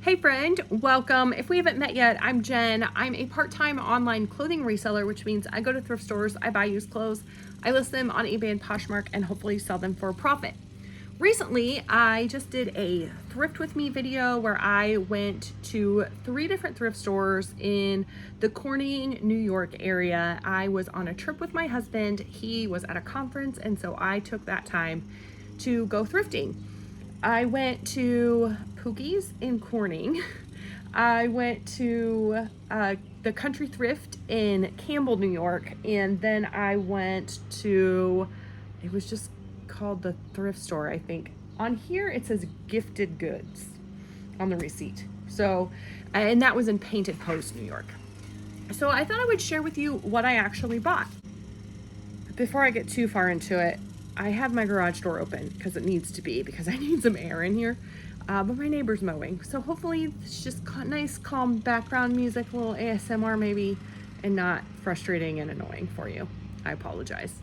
Hey friend, welcome. If we haven't met yet, I'm Jen. I'm a part-time online clothing reseller, which means I go to thrift stores, I buy used clothes, I list them on eBay and Poshmark, and hopefully sell them for a profit. Recently, I just did a thrift with me video where I went to 3 different thrift stores in the Corning, New York area. I was on a trip with my husband. He was at a conference, and so I took that time to go thrifting. I went to Pookie's in Corning. I went to the Country Thrift in Campbell, New York, and then I went to, it was just called the thrift store, I think. On here it says Gifted Goods on the receipt. So, and that was in Painted Post, New York. So I thought I would share with you what I actually bought. Before I get too far into it, I have my garage door open because it needs to be, because I need some air in here. But my neighbor's mowing, so hopefully it's just nice, calm background music, a little ASMR maybe, and not frustrating and annoying for you. I apologize.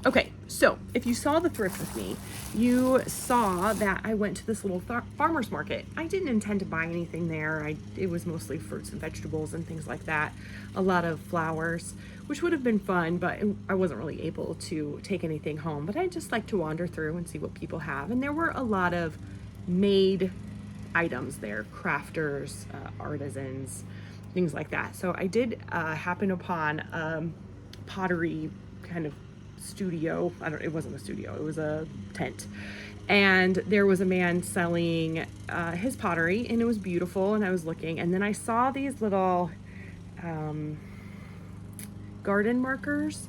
Okay, so if you saw the thrift with me, you saw that I went to this little farmer's market. I didn't intend to buy anything there. It was mostly fruits and vegetables and things like that. A lot of flowers, which would have been fun, but I wasn't really able to take anything home. But I just like to wander through and see what people have. And there were a lot of made items there, crafters, artisans, things like that. So I did happen upon pottery kind of studio. It wasn't a studio, it was a tent, and there was a man selling his pottery, and it was beautiful, and I was looking, and then I saw these little garden markers,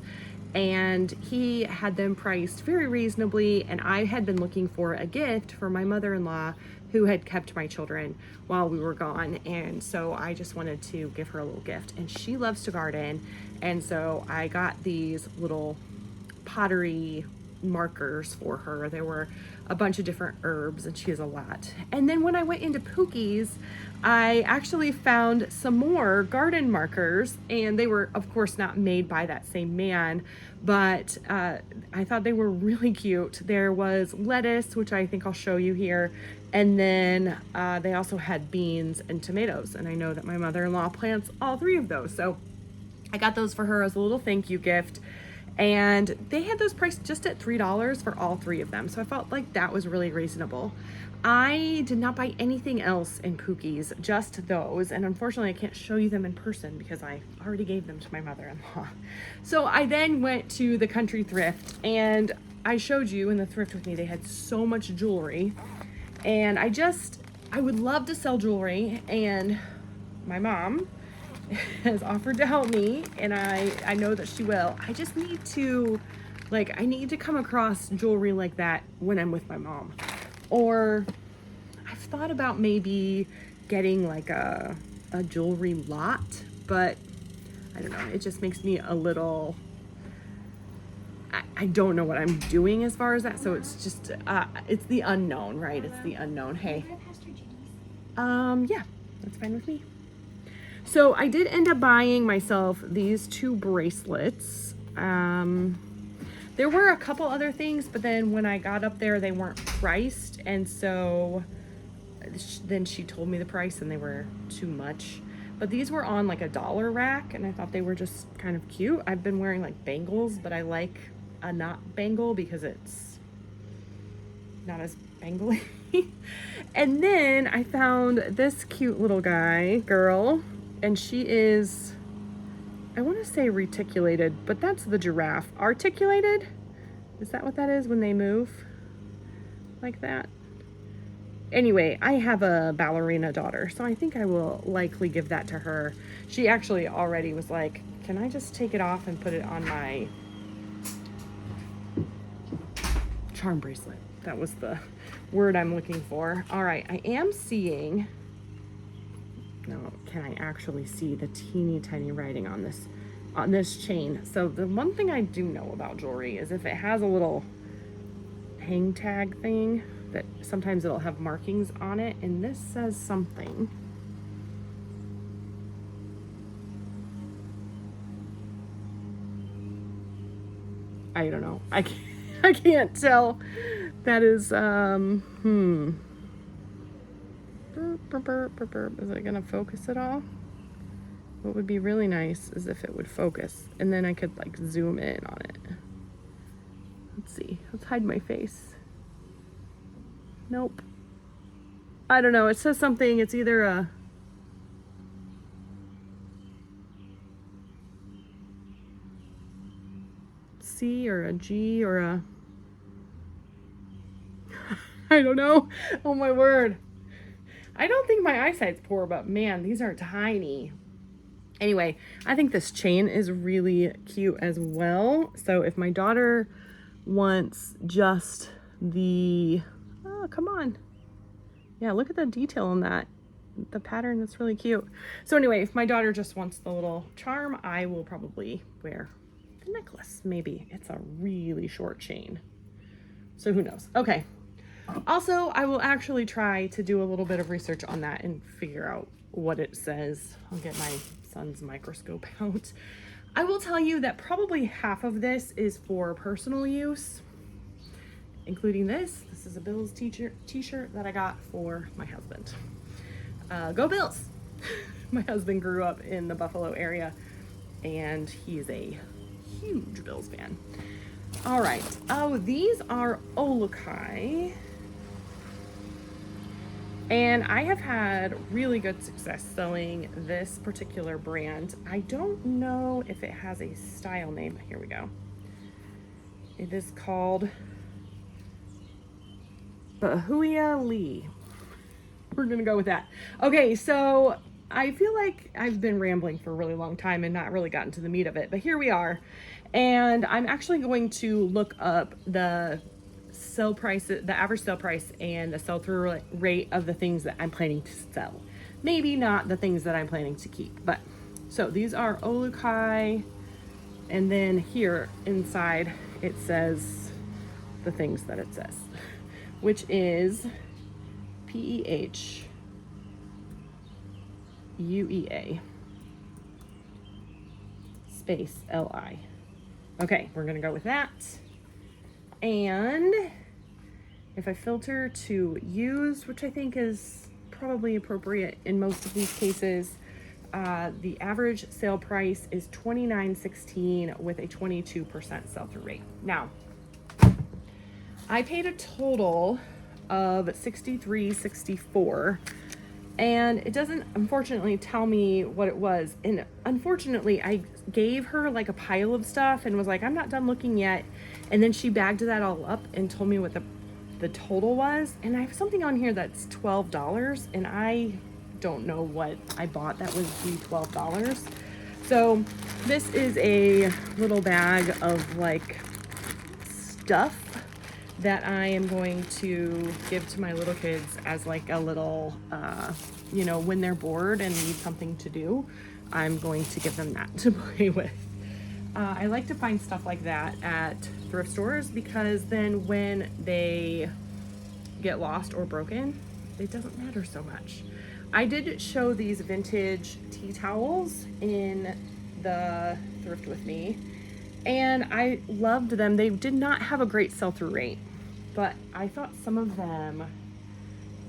and he had them priced very reasonably, and I had been looking for a gift for my mother-in-law who had kept my children while we were gone, and so I just wanted to give her a little gift, and she loves to garden, and so I got these little pottery markers for her. There were a bunch of different herbs, and she has a lot. And then when I went into Pookie's, I actually found some more garden markers, and they were of course not made by that same man, but I thought they were really cute. There was lettuce, which I think I'll show you here, and then they also had beans and tomatoes, and I know that my mother-in-law plants all 3 of those, so I got those for her as a little thank you gift. And they had those priced just at $3 for all 3 of them. So I felt like that was really reasonable. I did not buy anything else in Pookie's, just those. And unfortunately, I can't show you them in person because I already gave them to my mother-in-law. So I then went to the Country Thrift, and I showed you in the thrift with me, they had so much jewelry. And I would love to sell jewelry, and my mom has offered to help me, and I know that she will. I just need to, I need to come across jewelry like that when I'm with my mom. Or I've thought about maybe getting like a jewelry lot, but I don't know, it just makes me a little, I don't know what I'm doing as far as that, so it's just, it's the unknown, right? It's the unknown. Hey. Yeah, that's fine with me. So I did end up buying myself these 2 bracelets. There were a couple other things, but then when I got up there, they weren't priced. And so then she told me the price and they were too much. But these were on like a dollar rack, and I thought they were just kind of cute. I've been wearing like bangles, but I like a not bangle because it's not as bangly. And then I found this cute little girl. And she is, I want to say reticulated, but that's the giraffe. Articulated? Is that what that is when they move like that? Anyway, I have a ballerina daughter, so I think I will likely give that to her. She actually already was like, can I just take it off and put it on my charm bracelet? That was the word I'm looking for. All right, I am seeing, now, can I actually see the teeny tiny writing on this chain? So the one thing I do know about jewelry is if it has a little hang tag thing, that sometimes it'll have markings on it, and this says something. I don't know. I can't tell. That is Is it gonna focus at all? What would be really nice is if it would focus, and then I could like zoom in on it. Let's see. Let's hide my face. Nope. I don't know. It says something. It's either a C or a G or a I don't know. Oh my word. I don't think my eyesight's poor, but man, these are tiny. Anyway, I think this chain is really cute as well. So if my daughter wants just the, oh, come on. Yeah, look at the detail on that. The pattern, that's really cute. So anyway, if my daughter just wants the little charm, I will probably wear the necklace. Maybe. It's a really short chain. So who knows? Okay. Also, I will actually try to do a little bit of research on that and figure out what it says. I'll get my son's microscope out. I will tell you that probably half of this is for personal use, including this. This is a Bills t-shirt that I got for my husband. Go Bills! My husband grew up in the Buffalo area, and he's a huge Bills fan. All right. Oh, these are Olukai. And I have had really good success selling this particular brand. I don't know if it has a style name. Here we go. It is called Bahuia Lee. We're gonna go with that. Okay, so I feel like I've been rambling for a really long time and not really gotten to the meat of it, but here we are. And I'm actually going to look up the sell price, the average sale price, and the sell-through rate of the things that I'm planning to sell. Maybe not the things that I'm planning to keep, but so these are Olukai, and then here inside it says the things that it says, which is PEHUEA space LI. Okay, we're gonna go with that. And if I filter to use, which I think is probably appropriate in most of these cases, the average sale price is $29.16 with a 22% sell-through rate. Now, I paid a total of $63.64, and it doesn't unfortunately tell me what it was. And unfortunately, I gave her like a pile of stuff and was like, I'm not done looking yet. And then she bagged that all up and told me what the total was. And I have something on here that's $12, and I don't know what I bought that was the $12. So this is a little bag of like stuff that I am going to give to my little kids as like a little, you know, when they're bored and need something to do, I'm going to give them that to play with. I like to find stuff like that at thrift stores because then when they get lost or broken, it doesn't matter so much. I did show these vintage tea towels in the thrift with me, and I loved them. They did not have a great sell-through rate, but I thought some of them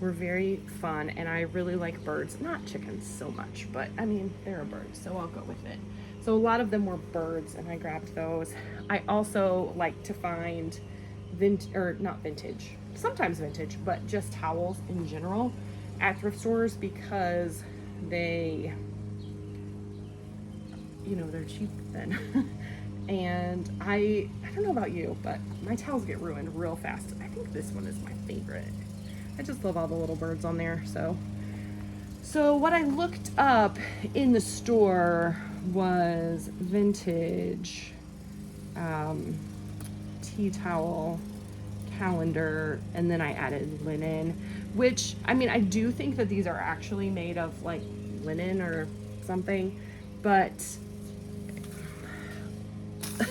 were very fun, and I really like birds. Not chickens so much, but I mean, they're a bird, so I'll go with it. So a lot of them were birds, and I grabbed those. I also like to find not vintage, sometimes vintage, but just towels in general at thrift stores because they, you know, they're cheap then. And I don't know about you, but my towels get ruined real fast. I think this one is my favorite. I just love all the little birds on there. So what I looked up in the store was vintage tea towel, calendar, and then I added linen, which, I mean, I do think that these are actually made of like linen or something, but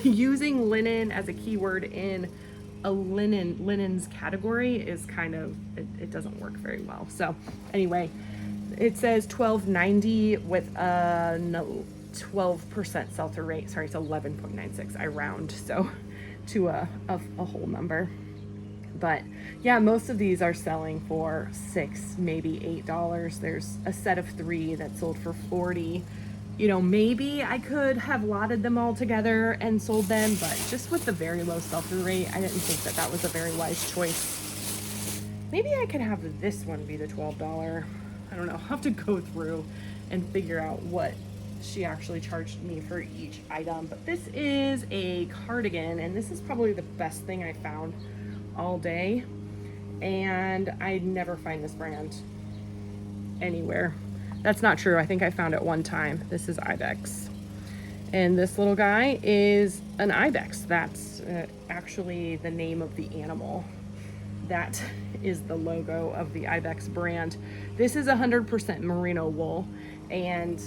using linen as a keyword in a linens category is kind of, it doesn't work very well. So anyway, it says $12.90 with a 12% sell-through rate. Sorry, it's 11.96. I round so to a whole number. But yeah, most of these are selling for $6, maybe $8. There's a set of 3 that sold for 40. You know, maybe I could have lotted them all together and sold them, but just with the very low sell-through rate, I didn't think that that was a very wise choice. Maybe I could have this one be the $12. I don't know. I'll have to go through and figure out what she actually charged me for each item. But this is a cardigan, and this is probably the best thing I found all day. And I never find this brand anywhere. That's not true. I think I found it one time. This is Ibex. And this little guy is an Ibex. That's actually the name of the animal. That is the logo of the Ibex brand. This is 100% merino wool, and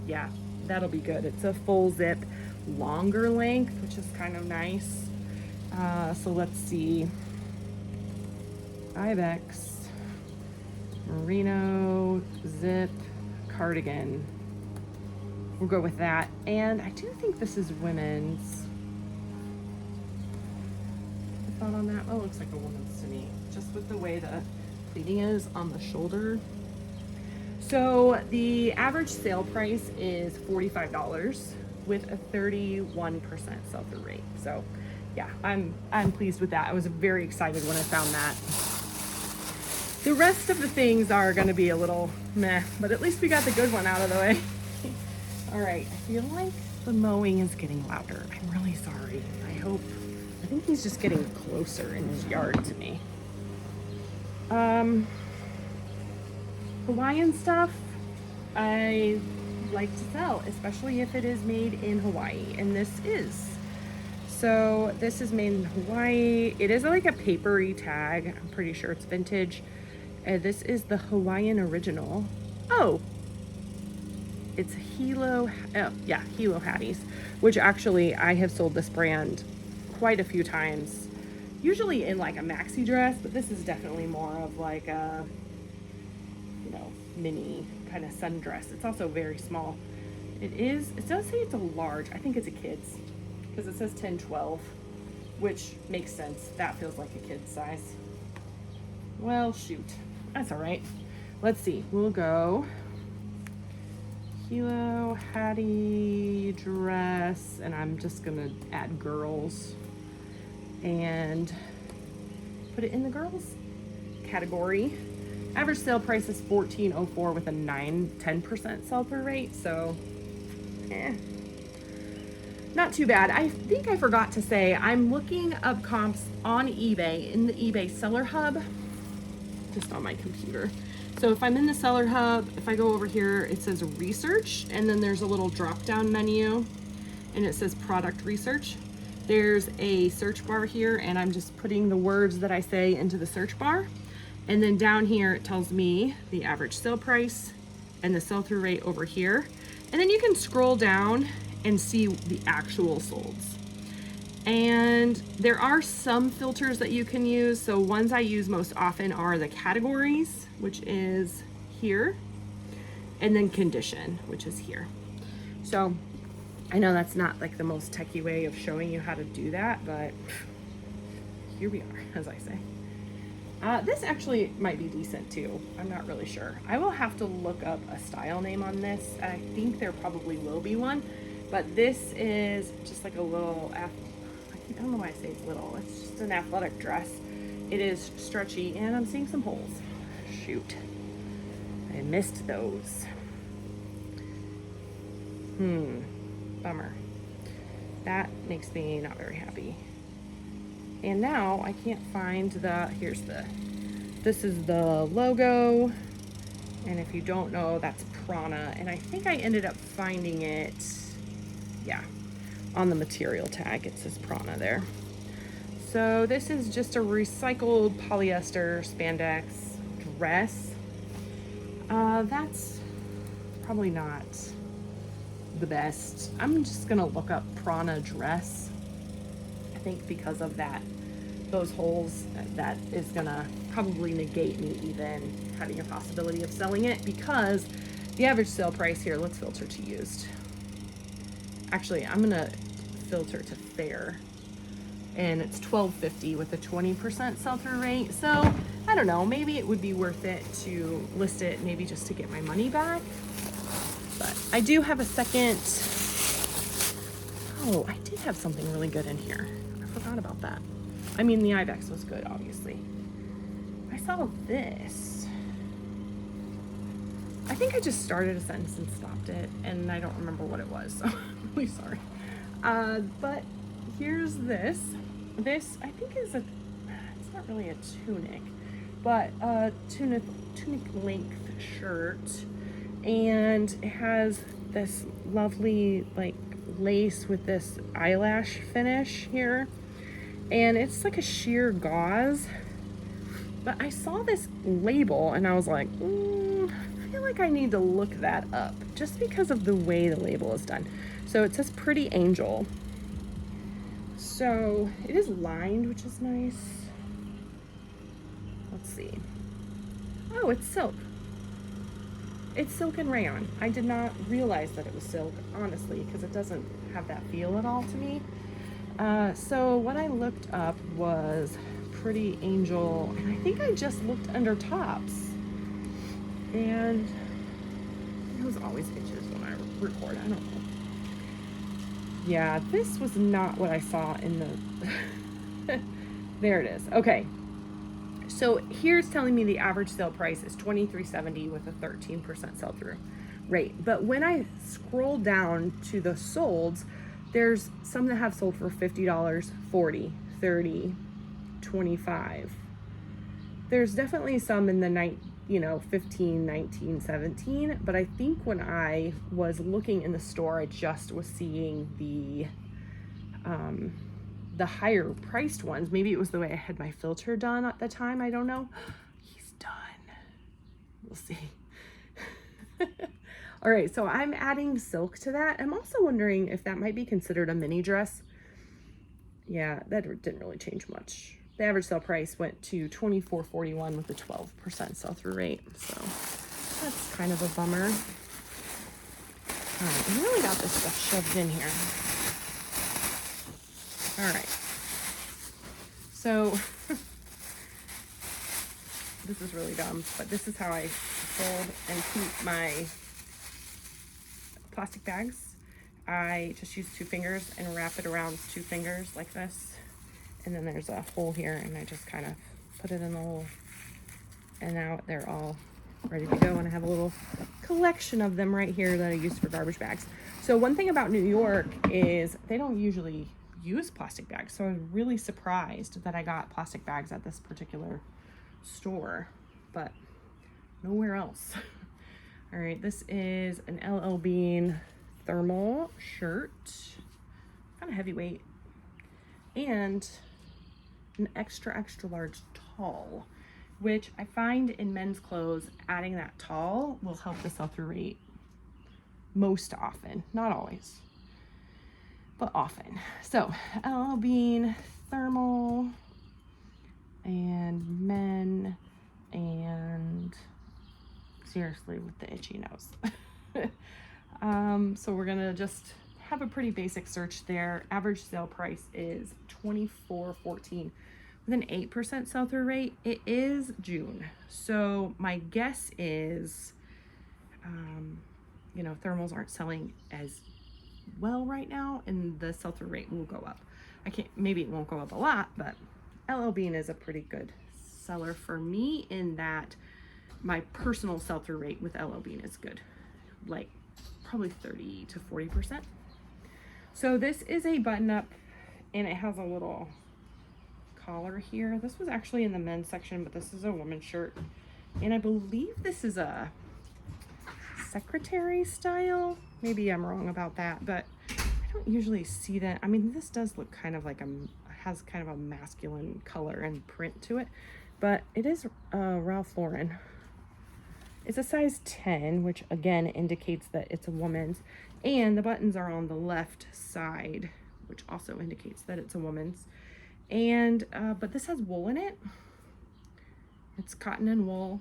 yeah, that'll be good. It's a full zip, longer length, which is kind of nice. So let's see. Ibex merino zip cardigan. We'll go with that. And I do think this is women's. Thought on that. Oh, it looks like a woman's to me, just with the way the pleating is on the shoulder. So the average sale price is $45 with a 31% sell-through rate. So yeah, I'm pleased with that. I was very excited when I found that. The rest of the things are going to be a little meh, but at least we got the good one out of the way. All right, I feel like the mowing is getting louder. I'm really sorry. I think he's just getting closer in his yard to me. Hawaiian stuff I like to sell, especially if it is made in Hawaii, and this is. So this is made in Hawaii. It is like a papery tag. I'm pretty sure it's vintage. This is the Hawaiian original. Oh, it's Hilo Hatties, which actually I have sold this brand quite a few times, usually in like a maxi dress, but this is definitely more of like a, mini kind of sundress. It's also very small. It does say it's a large. I think it's a kid's because it says 10-12, which makes sense. That feels like a kid's size. Well, shoot. That's all right. Let's see. We'll go Hilo Hattie dress, and I'm just gonna add girls and put it in the girls category. Average sale price is $14.04 with a 10% sell-through rate, so not too bad. I think I forgot to say I'm looking up comps on eBay in the eBay seller hub, just on my computer. So if I'm in the seller hub, if I go over here, it says research, and then there's a little drop-down menu, and it says product research. There's a search bar here, and I'm just putting the words that I say into the search bar. And then down here, it tells me the average sale price and the sell-through rate over here. And then you can scroll down and see the actual solds. And there are some filters that you can use. So ones I use most often are the categories, which is here, and then condition, which is here. So I know that's not like the most techie way of showing you how to do that, but here we are, as I say. This actually might be decent too. I'm not really sure. I will have to look up a style name on this. I think there probably will be one, but this is just like a little, I don't know why I say it's little. It's just an athletic dress. It is stretchy, and I'm seeing some holes. Shoot, I missed those. Bummer. That makes me not very happy. And now I can't find this is the logo. And if you don't know, that's Prana. And I think I ended up finding it, on the material tag. It says Prana there. So this is just a recycled polyester spandex dress. That's probably not the best. I'm just gonna look up Prana dress. I think because of those holes, that is gonna probably negate me even having a possibility of selling it, because the average sale price here, let's filter to used. Actually, I'm gonna filter to fair. and it's $12.50 with a 20% sell-through rate. So I don't know, maybe it would be worth it to list it, maybe just to get my money back. But I do have a second. Oh, I did have something really good in here. I forgot about that. I mean, the Ibex was good, obviously. I saw this. I think I just started a sentence and stopped it, and I don't remember what it was, so I'm really sorry. But here's this. This, I think, is it's not really a tunic, but a tunic length shirt, and it has this lovely, like, lace with this eyelash finish here, and it's like a sheer gauze. But I saw this label, and I was like, I feel like I need to look that up, just because of the way the label is done. So it says Pretty Angel. So it is lined, which is nice. Let's see. Oh, it's silk. It's silk and rayon. I did not realize that it was silk, honestly, because it doesn't have that feel at all to me. So what I looked up was Pretty Angel, and I think I just looked under tops. And it was always itches when I record, I don't know. Yeah, this was not what I saw in the, there it is. Okay, so here's telling me the average sale price is $23.70 with a 13% sell-through rate. But when I scroll down to the solds, there's some that have sold for $50, $40, $30, $25. There's definitely some in the 15, 19, 17, but I think when I was looking in the store, I just was seeing the higher priced ones. Maybe it was the way I had my filter done at the time, I don't know. He's done. We'll see. All right, so I'm adding silk to that. I'm also wondering if that might be considered a mini dress. Yeah, that didn't really change much. The average sale price went to $24.41 with a 12% sell-through rate. So that's kind of a bummer. All right, I really got this stuff shoved in here. All right. So this is really dumb, but this is how I fold and keep my plastic bags. I just use 2 fingers and wrap it around 2 fingers like this. And then there's a hole here, and I just kind of put it in the hole. And now they're all ready to go. And I have a little collection of them right here that I use for garbage bags. So one thing about New York is they don't usually use plastic bags. So I was really surprised that I got plastic bags at this particular store, but nowhere else. All right, this is an LL Bean thermal shirt, kind of heavyweight, and an extra large tall, which I find in men's clothes, adding that tall will help the sell-through rate most often, not always, but often. So LL Bean thermal and men, and seriously with the itchy nose. So we're gonna just have a pretty basic search there. Average sale price is $24.14 with an 8% sell-through rate. It is June, so my guess is, thermals aren't selling as well right now, and the sell-through rate will go up. Maybe it won't go up a lot, but LL Bean is a pretty good seller for me in that my personal sell-through rate with LL Bean is good, like probably 30 to 40%. So this is a button-up, and it has a little collar here. This was actually in the men's section, but this is a woman's shirt, and I believe this is a secretary style. Maybe I'm wrong about that, but I don't usually see that. I mean, this does look kind of like has kind of a masculine color and print to it, but it is Ralph Lauren. It's a size 10, which again indicates that it's a woman's, and the buttons are on the left side, which also indicates that it's a woman's. And but this has wool in it. It's cotton and wool,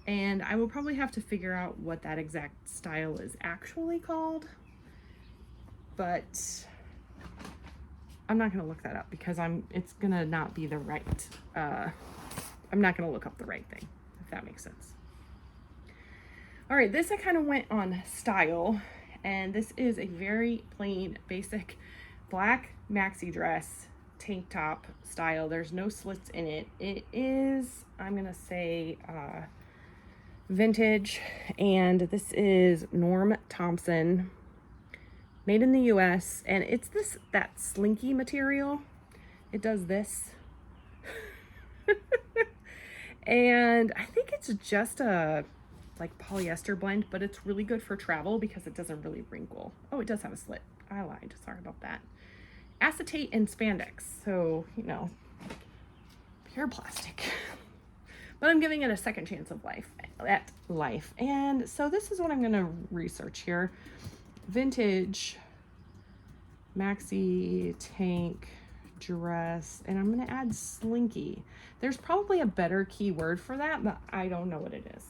and I will probably have to figure out what that exact style is actually called, but I'm not gonna look that up because it's gonna not be the right, I'm not gonna look up the right thing, if that makes sense. All right, this I kind of went on style, and this is a very plain, basic black maxi dress, tank top style. There's no slits in it. It is, I'm gonna say, vintage, and this is Norm Thompson, made in the US, and it's that slinky material. It does this. And I think it's just a like polyester blend, but it's really good for travel because it doesn't really wrinkle. Oh, it does have a slit. I lied. Sorry about that. Acetate and spandex. So, you know, pure plastic. But I'm giving it a second chance of life. And so this is what I'm going to research here. Vintage maxi tank dress, and I'm going to add slinky. There's probably a better keyword for that, but I don't know what it is.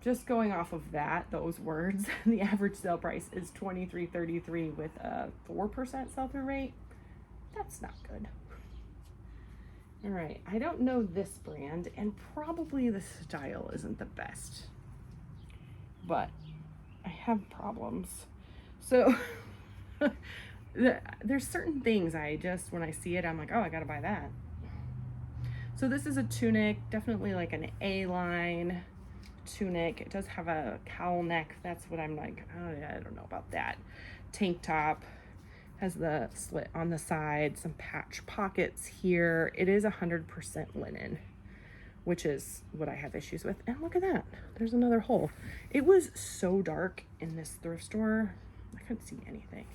Just going off of those words, the average sale price is $23.33 with a 4% sell-through rate. That's not good. All right, I don't know this brand, and probably the style isn't the best, but I have problems. So there's certain things when I see it, I'm like, oh, I gotta buy that. So this is a tunic, definitely like an A-line tunic. It does have a cowl neck. That's what I'm like, oh, yeah, I don't know about that. Tank top, has the slit on the side, some patch pockets here. It is 100% linen, which is what I have issues with. And look at that, there's another hole. It was so dark in this thrift store, I couldn't see anything.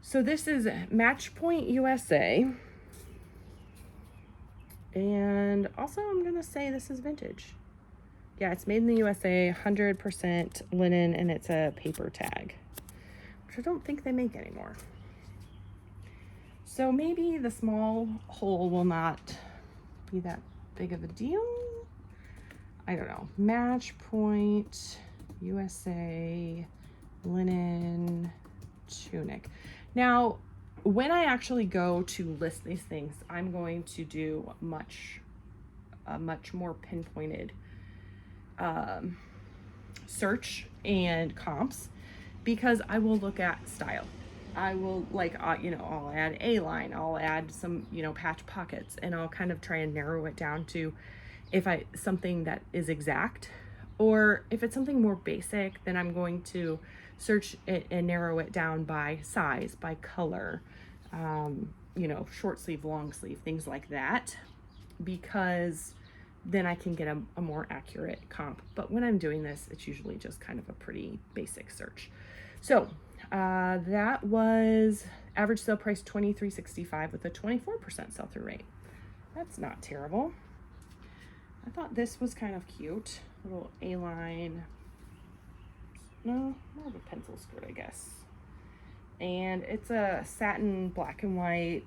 So this is Match Point USA. And also I'm gonna say this is vintage. Yeah, it's made in the USA, 100% linen, and it's a paper tag, which I don't think they make anymore. So maybe the small hole will not be that big of a deal. I don't know. Match Point USA linen tunic. Now, when I actually go to list these things, I'm going to do a much more pinpointed search and comps, because I will look at style. I will I'll add A-line, I'll add some, patch pockets, and I'll kind of try and narrow it down to something that is exact, or if it's something more basic, then I'm going to search it and narrow it down by size, by color, short sleeve, long sleeve, things like that, because then I can get a more accurate comp. But when I'm doing this, it's usually just kind of a pretty basic search. So that was average sale price $23.65 with a 24% sell-through rate. That's not terrible. I thought this was kind of cute. Little A-line, no, more of a pencil skirt, I guess. And it's a satin black and white,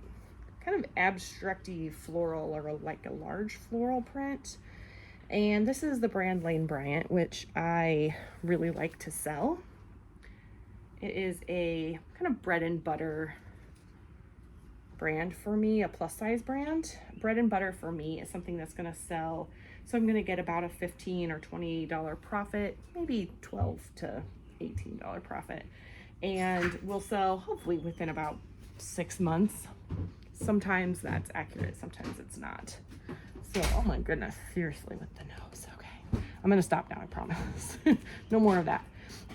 kind of abstract-y floral, or like a large floral print. And this is the brand Lane Bryant, which I really like to sell. It is a kind of bread and butter brand for me, a plus size brand. Bread and butter for me is something that's going to sell. So I'm going to get about a $15 or $20 profit, maybe $12 to $18 profit. And we'll sell hopefully within about 6 months. Sometimes that's accurate, sometimes it's not. So, oh my goodness, seriously with the nose. Okay, I'm gonna stop now, I promise. No more of that.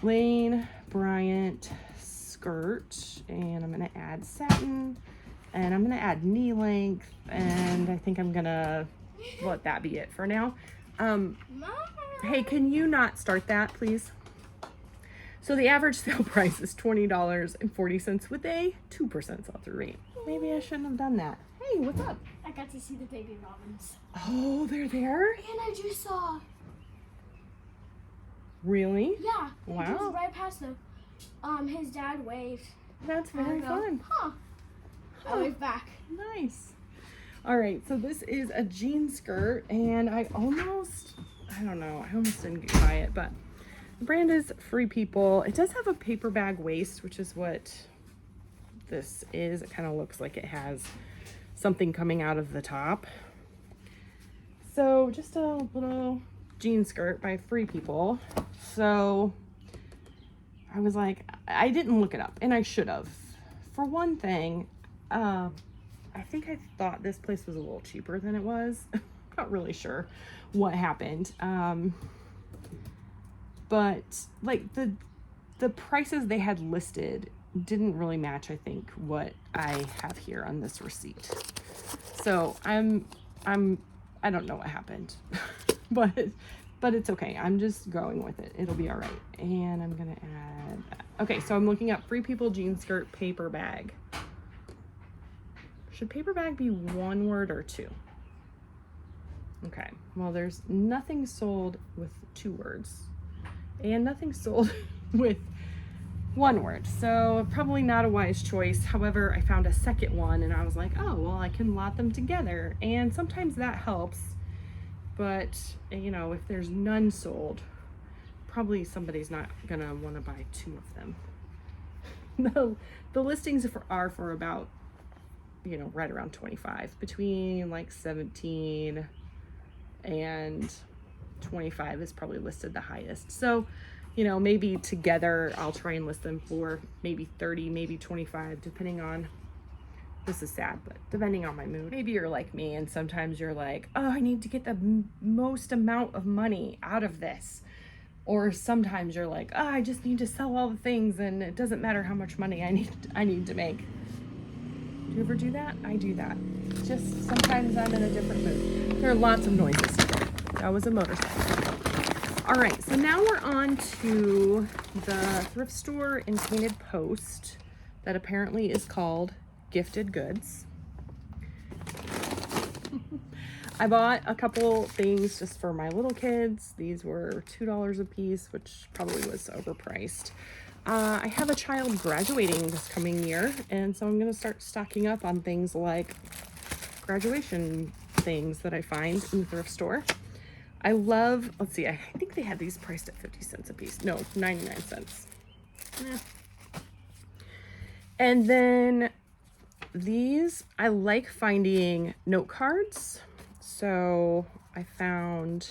Lane Bryant skirt, and I'm gonna add satin, and I'm gonna add knee length, and I think I'm gonna let that be it for now. Hey, can you not start that, please? So the average sale price is $20.40 with a 2% sell-through rate. Maybe I shouldn't have done that. Hey, what's up? I got to see the baby robins. Oh, they're there? And I just saw. Really? Yeah. Wow. Just right past them. His dad waved. That's very fun. Huh. I waved back. Nice. All right, so this is a jean skirt, and I almost didn't buy it, but the brand is Free People. It does have a paper bag waist, which is what this is. It kind of looks like it has something coming out of the top. So just a little jean skirt by Free People. So I was like, I didn't look it up, and I should have. For one thing, I think I thought this place was a little cheaper than it was. Not really sure what happened. But like the prices they had listed didn't really match, I think, what I have here on this receipt. So I don't know what happened, but it's okay. I'm just going with it. It'll be all right. And I'm gonna add that. Okay, so I'm looking up Free People jean skirt paper bag. Should paper bag be one word or two? Okay, well, there's nothing sold with 2 words and nothing sold with 1 word, so probably not a wise choice. However, I found a second one and I was like, oh, well, I can lot them together, and sometimes that helps. But you know, if there's none sold, probably somebody's not gonna want to buy 2 of them. The listings are for about, you know, right around 25, between like 17 and 25 is probably listed the highest. So, you know, maybe together I'll try and list them for maybe 30, maybe 25, depending on, this is sad, but depending on my mood. Maybe you're like me and sometimes you're like, oh, I need to get the most amount of money out of this. Or sometimes you're like, oh, I just need to sell all the things and it doesn't matter how much money I need to make. Do you ever do that? I do that. Just sometimes I'm in a different mood. There are lots of noises today. That was a motorcycle. All right, so now we're on to the thrift store in Painted Post that apparently is called Gifted Goods. I bought a couple things just for my little kids. These were $2 a piece, which probably was overpriced. I have a child graduating this coming year, and so I'm going to start stocking up on things like graduation things that I find in the thrift store. I love, let's see, I think they had these priced at 50 cents a piece. No, 99 cents. And then these, I like finding note cards. So I found,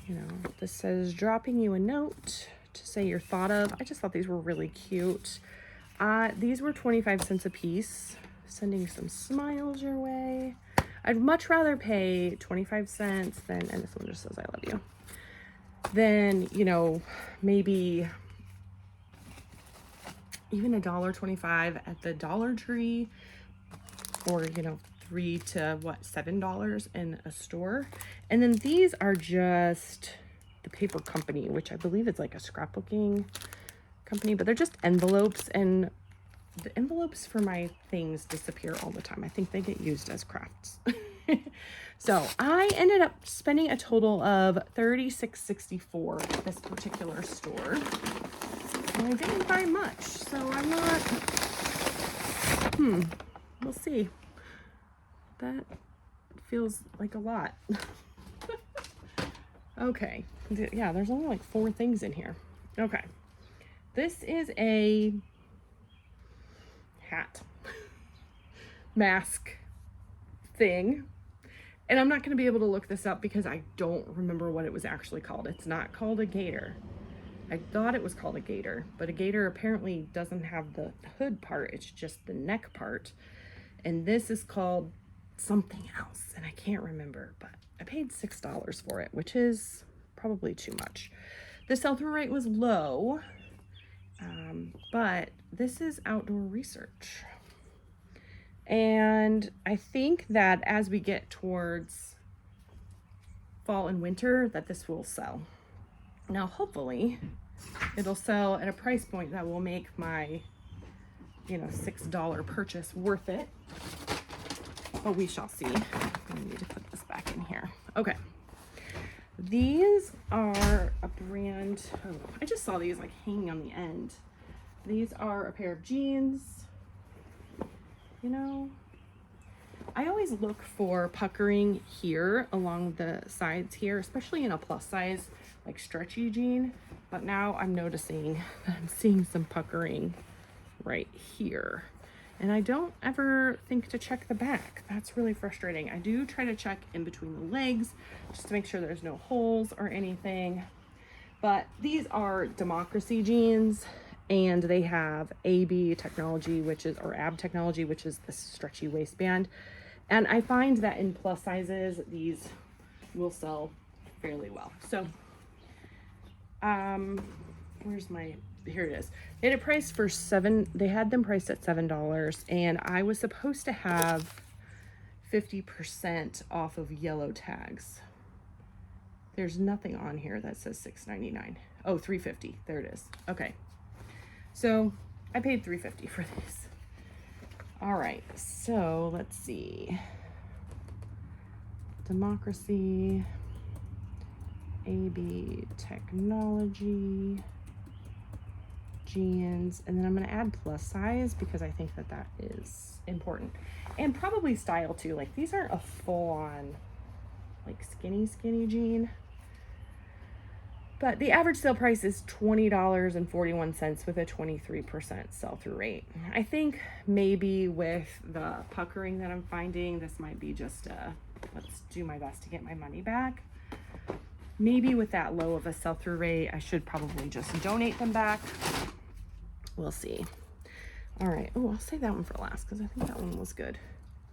you know, this says dropping you a note to say you're thought of. I just thought these were really cute. These were 25 cents a piece. Sending some smiles your way. I'd much rather pay 25 cents than, and this one just says I love you, than, you know, maybe even $1.25 at the Dollar Tree, or, you know, $3 to $7 in a store. And then these are just the paper company, which I believe is like a scrapbooking company, but they're just envelopes, and the envelopes for my things disappear all the time. I think they get used as crafts. So I ended up spending a total of $36.64 at this particular store. And I didn't buy much, so I'm not, we'll see. That feels like a lot. Okay, yeah, there's only like 4 things in here. Okay, this is a hat, mask thing, and I'm not going to be able to look this up because I don't remember what it was actually called. It's not called a gaiter. I thought it was called a gaiter, but a gaiter apparently doesn't have the hood part. It's just the neck part. And this is called something else, and I can't remember, but I paid $6 for it, which is probably too much. The sell-through rate was low, but this is Outdoor Research. And I think that as we get towards fall and winter, that this will sell. Now, hopefully, it'll sell at a price point that will make my, you know, $6 purchase worth it. But we shall see. I need to put this back in here. Okay. These are a brand. Oh, I just saw these like hanging on the end. These are a pair of jeans. You know, I always look for puckering here along the sides here, especially in a plus size, like stretchy jean. But now I'm noticing that I'm seeing some puckering right here. And I don't ever think to check the back. That's really frustrating. I do try to check in between the legs just to make sure there's no holes or anything. But these are democracy jeans, and they have AB technology, or AB technology, which is the stretchy waistband. And I find that in plus sizes, these will sell fairly well. So, here it is. They had it priced for they had them priced at $7, and I was supposed to have 50% off of yellow tags. There's nothing on here that says $6.99. Oh, $3.50. There it is. Okay. So I paid $3.50 for these. All right. So let's see. Democracy, AB technology, jeans, and then I'm going to add plus size because I think that that is important, and probably style too. Like, these aren't a full-on like skinny jean, but the average sale price is $20.41 with a 23% sell-through rate. I think maybe with the puckering that I'm finding, this might be just let's do my best to get my money back. Maybe with that low of a sell-through rate, I should probably just donate them back. We'll see. All right. Oh, I'll save that one for last because I think that one was good.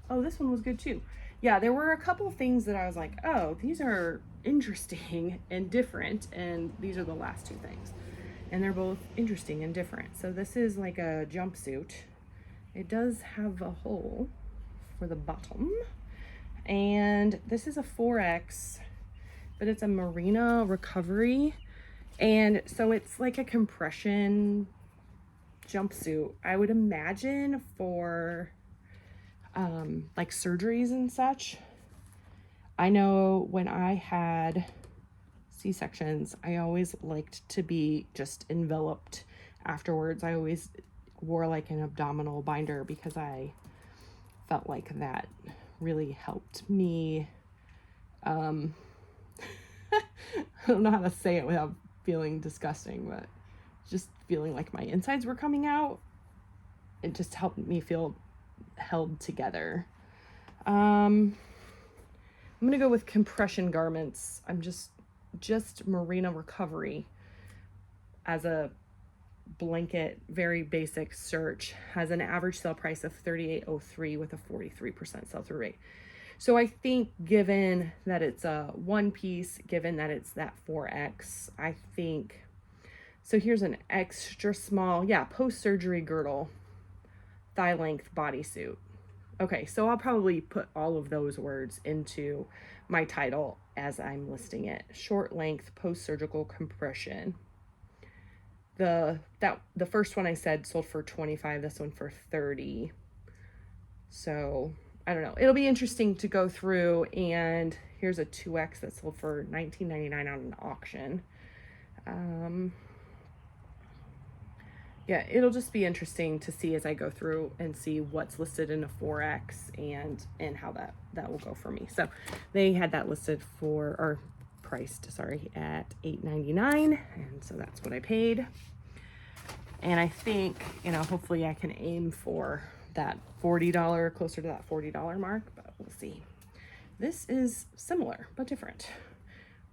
Oh, this one was good too. Yeah, there were a couple of things that I was like, oh, these are interesting and different, and these are the last two things. And they're both interesting and different. So this is like a jumpsuit. It does have a hole for the bottom. And this is a 4X, but it's a Marina recovery. And so it's like a compression jumpsuit, I would imagine, for like surgeries and such. I know when I had C-sections, I always liked to be just enveloped afterwards. I always wore like an abdominal binder because I felt like that really helped me. I don't know how to say it without feeling disgusting, but just feeling like my insides were coming out. It just helped me feel held together. I'm gonna go with compression garments. I'm just Marina recovery as a blanket, very basic search, has an average sale price of $38.03 with a 43% sell-through rate. So I think, given that it's a one piece, given that it's that 4X, I think, so here's an extra small, yeah, post-surgery girdle, thigh length bodysuit. Okay, so I'll probably put all of those words into my title as I'm listing it. Short length post-surgical compression. The first one I said sold for $25, this one for $30. So I don't know. It'll be interesting to go through, and here's a 2X that sold for $19.99 on an auction. Yeah, it'll just be interesting to see as I go through and see what's listed in a 4X and how that will go for me. So they had that listed priced at $8.99, and so that's what I paid. And I think, hopefully I can aim for that $40, closer to that $40 mark, but we'll see. This is similar but different.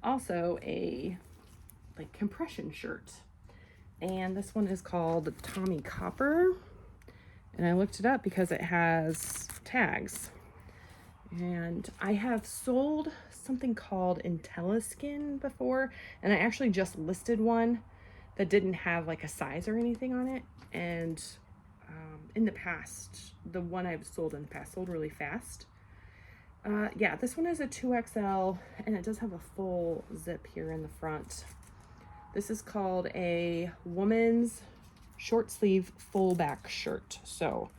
Also a like compression shirt. And this one is called Tommy Copper. And I looked it up because it has tags. And I have sold something called IntelliSkin before, and I actually just listed one that didn't have like a size or anything on it. And in the past, the one I've sold in the past sold really fast. Yeah, this one is a 2XL, and it does have a full zip here in the front. This is called a woman's short sleeve full back shirt. So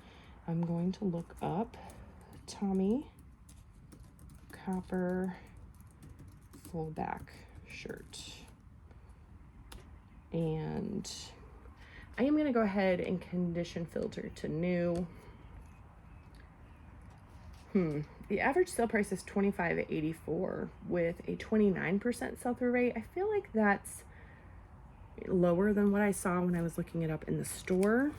I'm going to look up Tommy Copper full back shirt. And I am going to go ahead and condition filter to new. The average sale price is $25.84 with a 29% sell-through rate. I feel like that's lower than what I saw when I was looking it up in the store.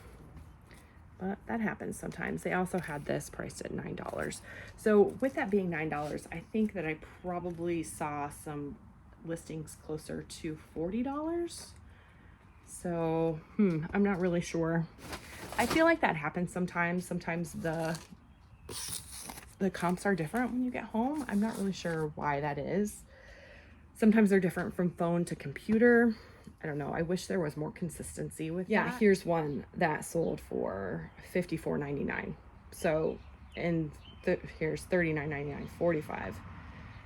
but that happens sometimes. They also had this priced at $9. So with that being $9, I think that I probably saw some listings closer to $40. So, I'm not really sure. I feel like that happens sometimes. Sometimes the comps are different when you get home. I'm not really sure why that is. Sometimes they're different from phone to computer. I don't know. I wish there was more consistency with that. Here's one that sold for $54.99. So, and here's $39.99, 45.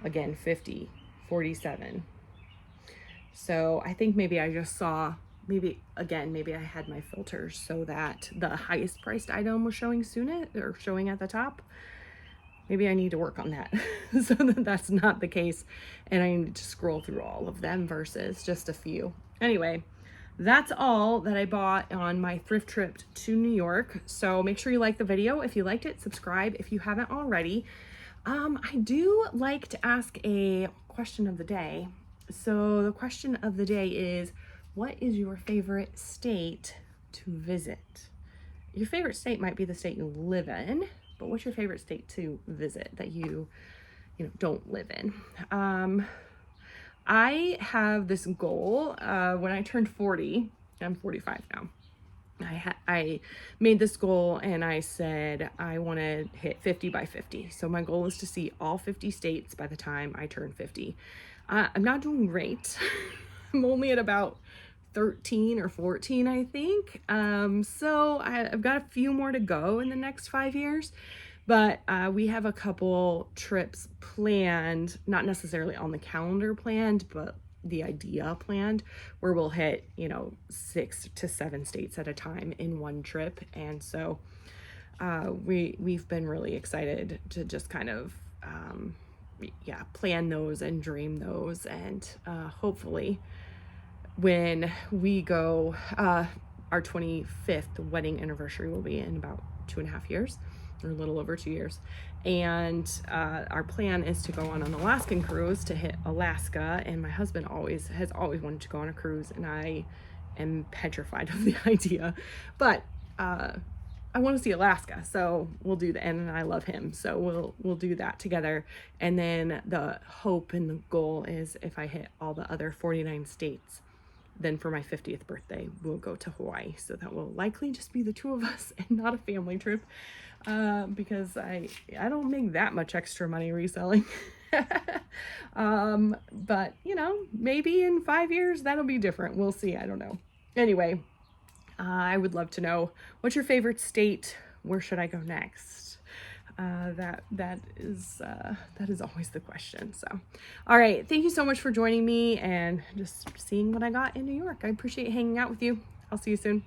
Again, 50, 47. So I think maybe I just saw, maybe I had my filters so that the highest priced item was showing showing at the top. Maybe I need to work on that so that that's not the case. And I need to scroll through all of them versus just a few. Anyway, that's all that I bought on my thrift trip to New York. So make sure you like the video. If you liked it, subscribe if you haven't already. I do like to ask a question of the day. So the question of the day is, what is your favorite state to visit? Your favorite state might be the state you live in, but what's your favorite state to visit that you don't live in? I have this goal. When I turned 40, I'm 45 now. I made this goal and I said I want to hit 50 by 50. So my goal is to see all 50 states by the time I turn 50. I'm not doing great. I'm only at about 13 or 14, I think. So I've got a few more to go in the next 5 years. But we have a couple trips planned, not necessarily on the calendar planned, but the idea planned, where we'll hit, 6 to 7 states at a time in one trip. And so we've been really excited to just kind of, plan those and dream those. And hopefully when we go, our 25th wedding anniversary will be in about 2.5 years. Or a little over 2 years. And our plan is to go on an Alaskan cruise to hit Alaska. And my husband has always wanted to go on a cruise, and I am petrified of the idea. But I want to see Alaska, so we'll do that. And I love him, so we'll do that together. And then the hope and the goal is, if I hit all the other 49 states, then for my 50th birthday, we'll go to Hawaii. So that will likely just be the two of us and not a family trip, because I don't make that much extra money reselling. But maybe in 5 years that'll be different. We'll see. I don't know. Anyway, I would love to know, what's your favorite state? Where should I go next? That is always the question. So, all right. Thank you so much for joining me and just seeing what I got in New York. I appreciate hanging out with you. I'll see you soon.